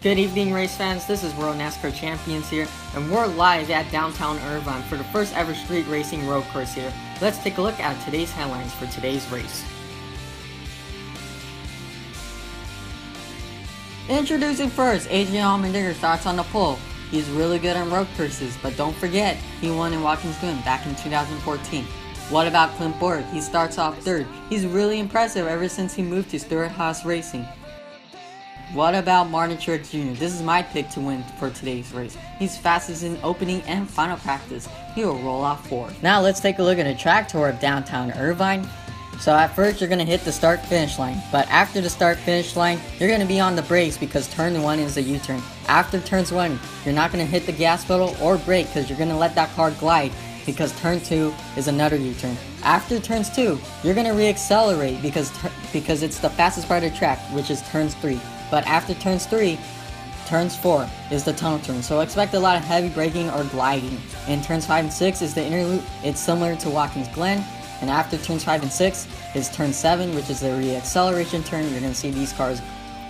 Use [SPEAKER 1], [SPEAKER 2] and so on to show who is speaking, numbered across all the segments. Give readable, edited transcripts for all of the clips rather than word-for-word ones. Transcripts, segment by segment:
[SPEAKER 1] Good evening, race fans. This is World Nascar Champions here, and we're live at downtown Irvine for the first ever street racing road course here. Let's take a look at today's headlines for today's race. Introducing first, Adrian Allmendinger starts on the pole. He's really good on road courses, but don't forget, he won in Watkins Glen back in 2014. What about Clint Bowyer? He starts off third. He's really impressive ever since he moved to Stewart-Haas Racing. What about Martin Truex Jr.? This is my pick to win for today's race. He's fastest in opening and final practice. He will roll off fourth. Now let's take a look at a track tour of downtown Irvine. So at first you're going to hit the start finish line, but after the start finish line you're going to be on the brakes because turn 1 is a U-turn. After turns 1 you're not going to hit the gas pedal or brake because you're going to let that car glide because turn 2 is another U-turn. After turns 2 you're going to re-accelerate because it's the fastest part of the track, which is turns 3. But after turns 3, turns 4 is the tunnel turn, so expect a lot of heavy braking or gliding. And turns 5 and 6 is the inner loop. It's similar to Watkins Glen. And after turns 5 and 6 is turn 7, which is the re-acceleration turn. You're going to see these cars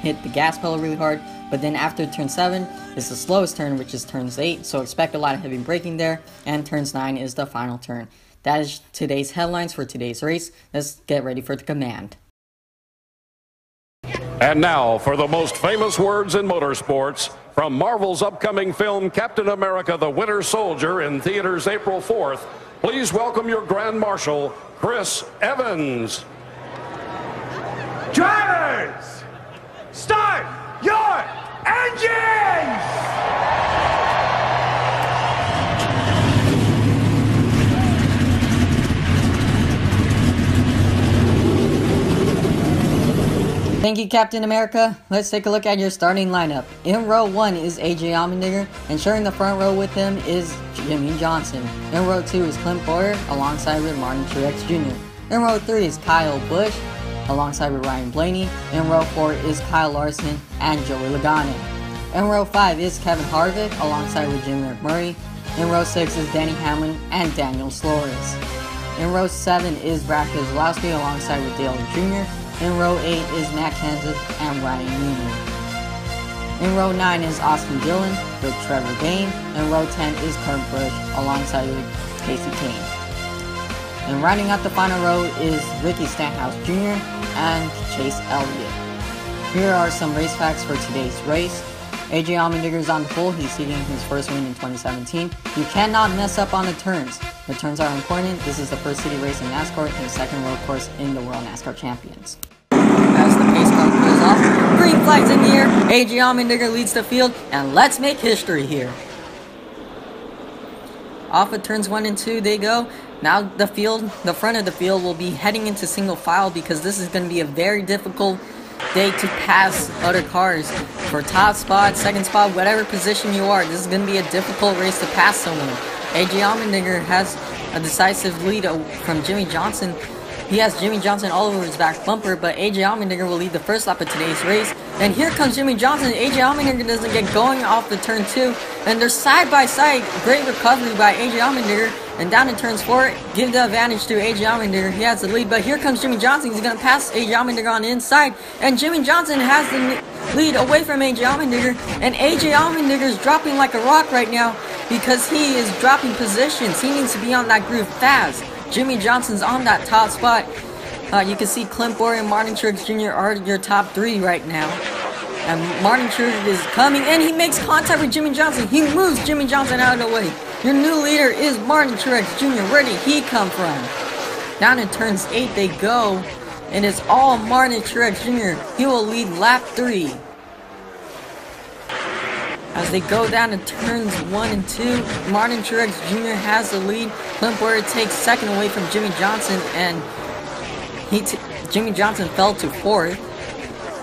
[SPEAKER 1] hit the gas pedal really hard. But then after turn 7 is the slowest turn, which is turns 8, so expect a lot of heavy braking there. And turns 9 is the final turn. That is today's headlines for today's race. Let's get ready for the command.
[SPEAKER 2] And now for the most famous words in motorsports, from Marvel's upcoming film Captain America: The Winter Soldier in theaters April 4th, please welcome your Grand Marshal, Chris Evans.
[SPEAKER 3] Drivers, start your engines!
[SPEAKER 1] Thank you, Captain America. Let's take a look at your starting lineup. In row 1 is AJ Allmendinger, and sharing the front row with him is Jimmie Johnson. In row 2 is Clint Bowyer, alongside with Martin Truex Jr. In row 3 is Kyle Busch, alongside with Ryan Blaney. In row 4 is Kyle Larson and Joey Logano. In row 5 is Kevin Harvick, alongside with Jimmy McMurray. In row 6 is Denny Hamlin and Daniel Suarez. In row 7 is Brad Keselowski, alongside with Dale Jr. In row 8 is Matt Kenseth and Ryan Newman. In row 9 is Austin Dillon with Trevor Bayne. In row 10 is Kurt Busch alongside with Casey Kane. And rounding out the final row is Ricky Stenhouse Jr. and Chase Elliott. Here are some race facts for today's race. AJ Allmendinger is on the pole. He's seeking his first win in 2017. You cannot mess up on the turns. The turns are important. This is the first city race in NASCAR and the second road course in the World NASCAR Champions. As the pace car pulls off, green flags in the air, AJ Allmendinger leads the field, and let's make history here. Off of turns 1 and 2 they go. Now the front of the field will be heading into single file because this is going to be a very difficult day to pass other cars. For top spot, second spot, whatever position you are, this is going to be a difficult race to pass someone. AJ Allmendinger has a decisive lead from Jimmie Johnson. He has Jimmie Johnson all over his back bumper, but AJ Allmendinger will lead the first lap of today's race. And here comes Jimmie Johnson. AJ Allmendinger doesn't get going off the turn 2, and they're side by side. Great recovery by AJ Allmendinger. And down in turns 4, give the advantage to AJ Allmendinger. He has the lead, but here comes Jimmie Johnson. He's going to pass AJ Allmendinger on the inside, and Jimmie Johnson has the lead away from AJ Allmendinger. And AJ Allmendinger is dropping like a rock right now because he is dropping positions. He needs to be on that groove fast. Jimmie Johnson's on that top spot. You can see Clint Bowyer and Martin Truex Jr. are your top 3 right now. And Martin Truex is coming, and he makes contact with Jimmie Johnson. He moves Jimmie Johnson out of the way. Your new leader is Martin Truex Jr. Where did he come from? Down in turns 8 they go, and it's all Martin Truex Jr. He will lead lap 3. As they go down to turns 1 and 2, Martin Truex Jr. has the lead. Clint Bowyer takes second away from Jimmie Johnson, and Jimmie Johnson fell to 4th.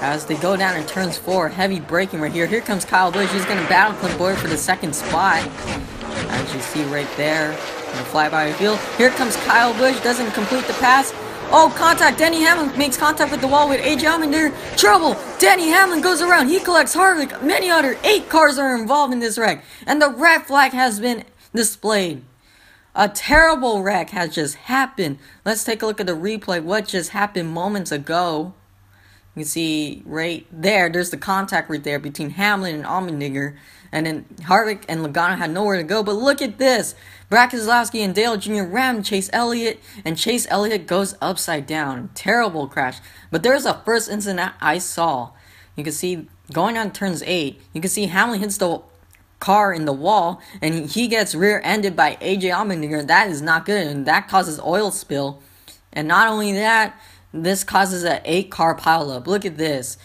[SPEAKER 1] As they go down in turns 4, heavy braking right here. Here comes Kyle Busch. He's going to battle Clint Bowyer for the second spot. As you see right there, in the fly-by field. Here comes Kyle Busch, doesn't complete the pass. Oh, contact! Denny Hamlin makes contact with the wall with AJ Allmendinger. Trouble! Denny Hamlin goes around. He collects Harvick. Many other 8 cars are involved in this wreck. And the red flag has been displayed. A terrible wreck has just happened. Let's take a look at the replay. What just happened moments ago. You can see right there, there's the contact right there between Hamlin and Allmendinger. And then Harvick and Logano had nowhere to go. But look at this. Brad Keselowski and Dale Jr. ram Chase Elliott. And Chase Elliott goes upside down. Terrible crash. But there's a first incident I saw. You can see going on turns 8. You can see Hamlin hits the car in the wall. And he gets rear-ended by AJ Allmendinger. That is not good. And that causes oil spill. And not only that, this causes an 8-car pileup. Look at this.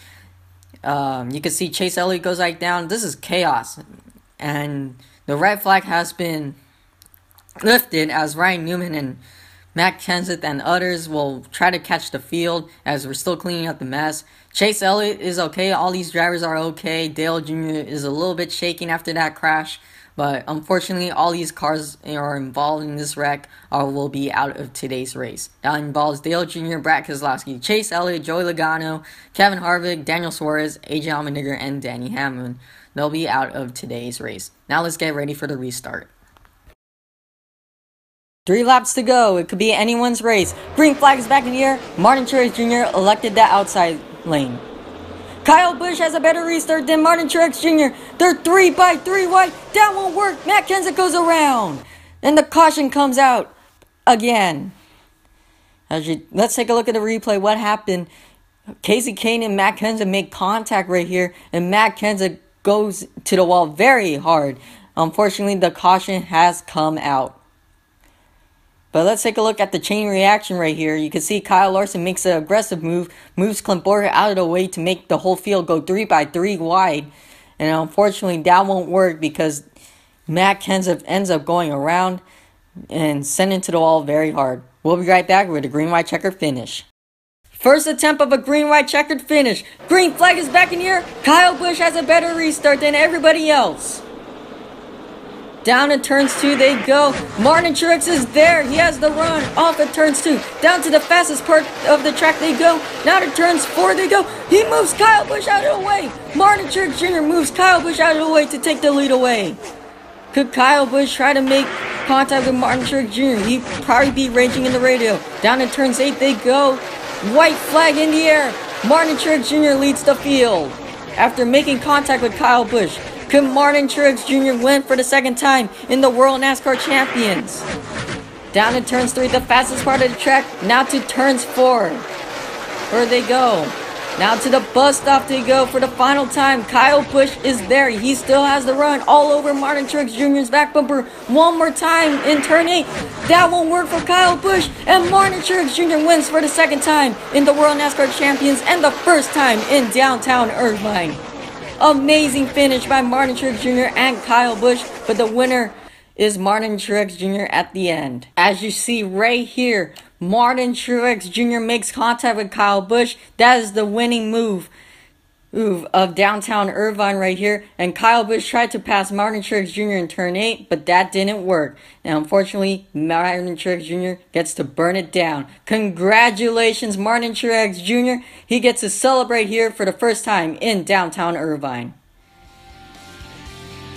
[SPEAKER 1] You can see Chase Elliott goes right down. This is chaos. And the red flag has been lifted as Ryan Newman and Matt Kenseth and others will try to catch the field as we're still cleaning up the mess. Chase Elliott is okay. All these drivers are okay. Dale Jr. is a little bit shaking after that crash. But unfortunately, all these cars are involved in this wreck will be out of today's race. That involves Dale Jr., Brad Keselowski, Chase Elliott, Joey Logano, Kevin Harvick, Daniel Suarez, AJ Allmendinger, and Danny Hamlin. They'll be out of today's race. Now let's get ready for the restart. 3 laps to go. It could be anyone's race. Green flag is back in the air. Martin Truex Jr. elected the outside lane. Kyle Busch has a better restart than Martin Truex Jr. They're 3 by 3 wide. That won't work. Matt Kenseth goes around. And the caution comes out again. Let's take a look at the replay. What happened? Casey Kane and Matt Kenseth make contact right here. And Matt Kenseth goes to the wall very hard. Unfortunately, the caution has come out. But let's take a look at the chain reaction right here. You can see Kyle Larson makes an aggressive move, moves Clint Bowyer out of the way to make the whole field go 3 by 3 wide. And unfortunately, that won't work because Matt Kenseth ends up going around and sending to the wall very hard. We'll be right back with a green-white checkered finish. First attempt of a green-white checkered finish. Green flag is back in the air. Kyle Busch has a better restart than everybody else. Down to turns 2 they go. Martin Truex is there. He has the run off at turns 2. Down to the fastest part of the track they go. Now to turns 4 they go. He moves Kyle Busch out of the way. Martin Truex Jr. moves Kyle Busch out of the way to take the lead away. Could Kyle Busch try to make contact with Martin Truex Jr.? He'd probably be raging in the radio. Down to turns 8 they go. White flag in the air. Martin Truex Jr. leads the field after making contact with Kyle Busch. Could Martin Truex Jr. win for the second time in the World NASCAR Champions? Down to turns 3, the fastest part of the track. Now to turns 4. Where they go? Now to the bus stop they go for the final time. Kyle Busch is there. He still has the run all over Martin Truex Jr.'s back bumper. One more time in turn 8. That won't work for Kyle Busch. And Martin Truex Jr. wins for the second time in the World NASCAR Champions and the first time in downtown Irvine. Amazing finish by Martin Truex Jr. and Kyle Busch, but the winner is Martin Truex Jr. at the end. As you see right here, Martin Truex Jr. makes contact with Kyle Busch. That is the winning move of downtown Irvine right here. And Kyle Busch tried to pass Martin Truex Jr. in turn 8, but that didn't work. And unfortunately, Martin Truex Jr. gets to burn it down. Congratulations, Martin Truex Jr. He gets to celebrate here for the first time in downtown Irvine.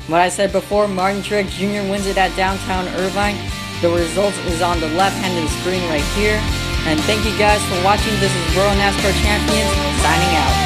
[SPEAKER 1] What I said before, Martin Truex Jr. wins it at downtown Irvine. The result is on the left hand of the screen right here. And thank you guys for watching. This is World NASCAR Champions signing out.